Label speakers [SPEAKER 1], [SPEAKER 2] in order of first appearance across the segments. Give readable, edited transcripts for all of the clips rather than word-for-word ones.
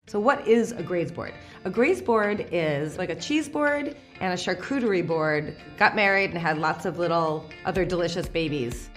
[SPEAKER 1] So what is a Graze board? A Graze board is like a cheese board and a charcuterie board got married and had lots of little other delicious babies.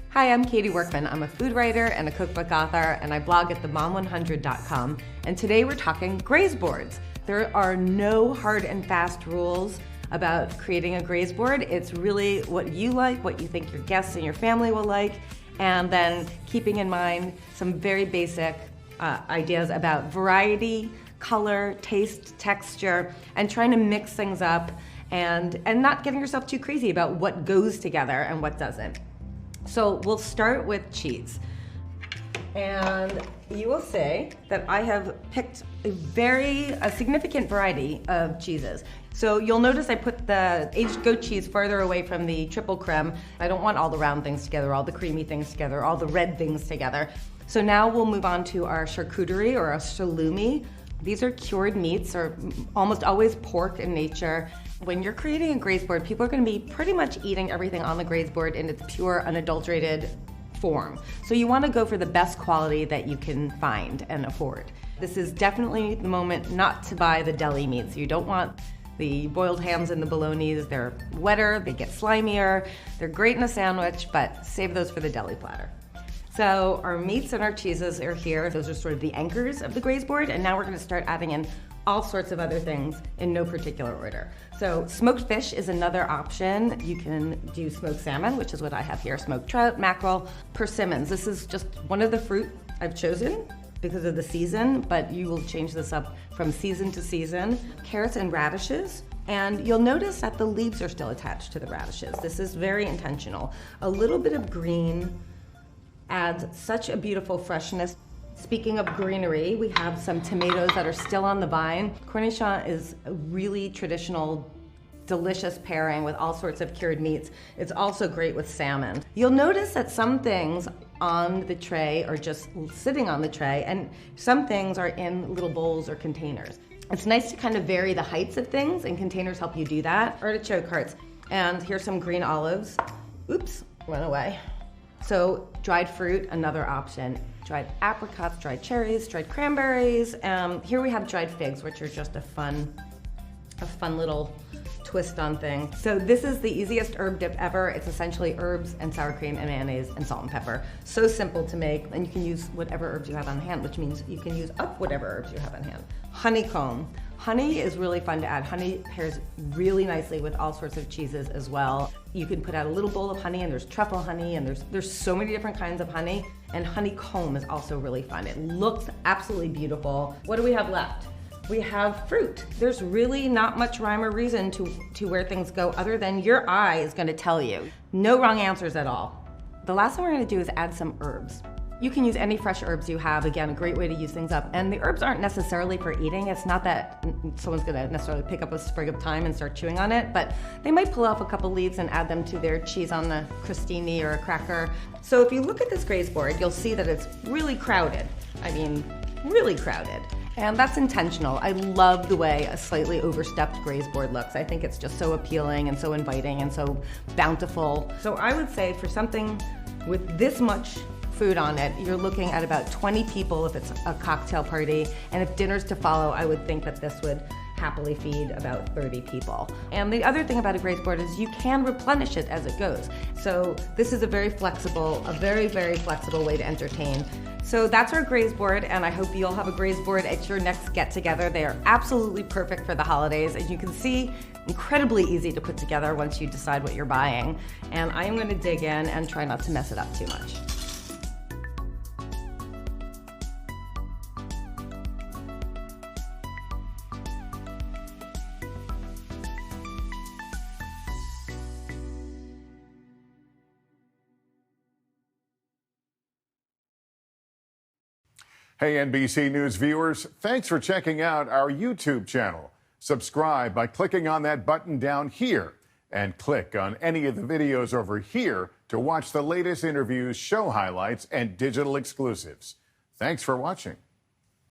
[SPEAKER 1] Hi, I'm Katie Workman. I'm a food writer and a cookbook author, and I blog at themom100.com. And today we're talking Graze boards. There are no hard and fast rules about creating a Graze board. It's really what you like, what you think your guests and your family will like, and then keeping in mind some very basic ideas about variety, color, taste, texture, and trying to mix things up and not getting yourself too crazy about what goes together and what doesn't. So we'll start with cheese. And you will see that I have picked a significant variety of cheeses. So you'll notice I put the aged goat cheese farther away from the triple creme. I don't want all the round things together, all the creamy things together, all the red things together. So now we'll move on to our charcuterie or our salumi. These are cured meats, or almost always pork in nature. When you're creating a Graze board, people are going to be pretty much eating everything on the Graze board in its pure, unadulterated form. So you want to go for the best quality that you can find and afford. This is definitely the moment not to buy the deli meats. You don't want the boiled hams and the bolognas. They're wetter, they get slimier, they're great in a sandwich, but save those for the deli platter. So our meats and our cheeses are here. Those are sort of the anchors of the Graze board, and now we're going to start adding in all sorts of other things in no particular order. So smoked fish is another option. You can do smoked salmon, which is what I have here, smoked trout, mackerel, persimmons. This is just one of the fruit I've chosen because of the season, but you will change this up from season to season. Carrots and radishes. And you'll notice that the leaves are still attached to the radishes. This is very intentional. A little bit of green adds such a beautiful freshness. Speaking of greenery, we have some tomatoes that are still on the vine. Cornichon is a really traditional, delicious pairing with all sorts of cured meats. It's also great with salmon. You'll notice that some things on the tray are just sitting on the tray, and some things are in little bowls or containers. It's nice to kind of vary the heights of things, and containers help you do that. Artichoke hearts, and here's some green olives. Oops, went away. So dried fruit, another option. Dried apricots, dried cherries, dried cranberries. Here we have dried figs, which are just a fun little twist on things. So this is the easiest herb dip ever. It's essentially herbs and sour cream and mayonnaise and salt and pepper. So simple to make, and you can use whatever herbs you have on hand, which means you can use up whatever herbs you have on hand. Honeycomb. Honey is really fun to add. Honey pairs really nicely with all sorts of cheeses as well. You can put out a little bowl of honey, and there's truffle honey, and there's so many different kinds of honey. And honeycomb is also really fun. It looks absolutely beautiful. What do we have left? We have fruit. There's really not much rhyme or reason to where things go other than your eye is gonna tell you. No wrong answers at all. The last thing we're gonna do is add some herbs. You can use any fresh herbs you have. Again, a great way to use things up. And the herbs aren't necessarily for eating. It's not that someone's gonna necessarily pick up a sprig of thyme and start chewing on it, but they might pull off a couple leaves and add them to their cheese on the crostini or a cracker. So if you look at this Graze board, you'll see that it's really crowded. I mean, really crowded. And that's intentional. I love the way a slightly overstepped Graze board looks. I think it's just so appealing and so inviting and so bountiful. So I would say for something with this much food on it, you're looking at about 20 people if it's a cocktail party, and if dinner's to follow, I would think that this would happily feed about 30 people. And the other thing about a Graze board is you can replenish it as it goes. So this is a very, very flexible way to entertain. So that's our Graze board, and I hope you all have a Graze board at your next get-together. They are absolutely perfect for the holidays. As you can see, incredibly easy to put together once you decide what you're buying. And I am gonna dig in and try not to mess it up too much.
[SPEAKER 2] Hey, NBC News viewers, thanks for checking out our YouTube channel. Subscribe by clicking on that button down here, and click on any of the videos over here to watch the latest interviews, show highlights, and digital exclusives. Thanks for watching.